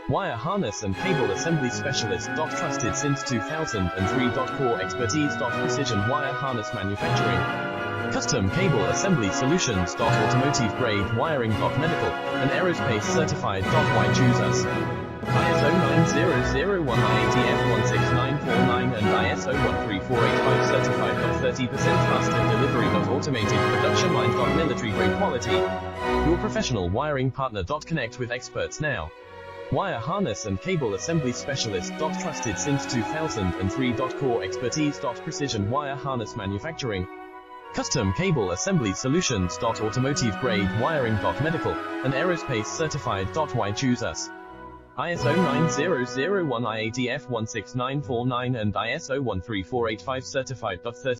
Wire harness and cable assembly specialist. Trusted since 2003. Core expertise. Precision wire harness manufacturing. Custom cable assembly solutions. Automotive grade wiring. Medical and aerospace certified. Why choose us? ISO 9001 IATF 16949 and ISO 13485 certified. 30% faster delivery. Automated production lines. Military grade quality. Your professional wiring partner. Connect with experts now. Wire harness and cable assembly specialist. Trusted since 2003. Core expertise. Precision wire harness manufacturing. Custom cable assembly solutions. Automotive grade wiring. Medical and aerospace certified. Why choose us? ISO 9001 IATF 16949 and ISO 13485 certified. 30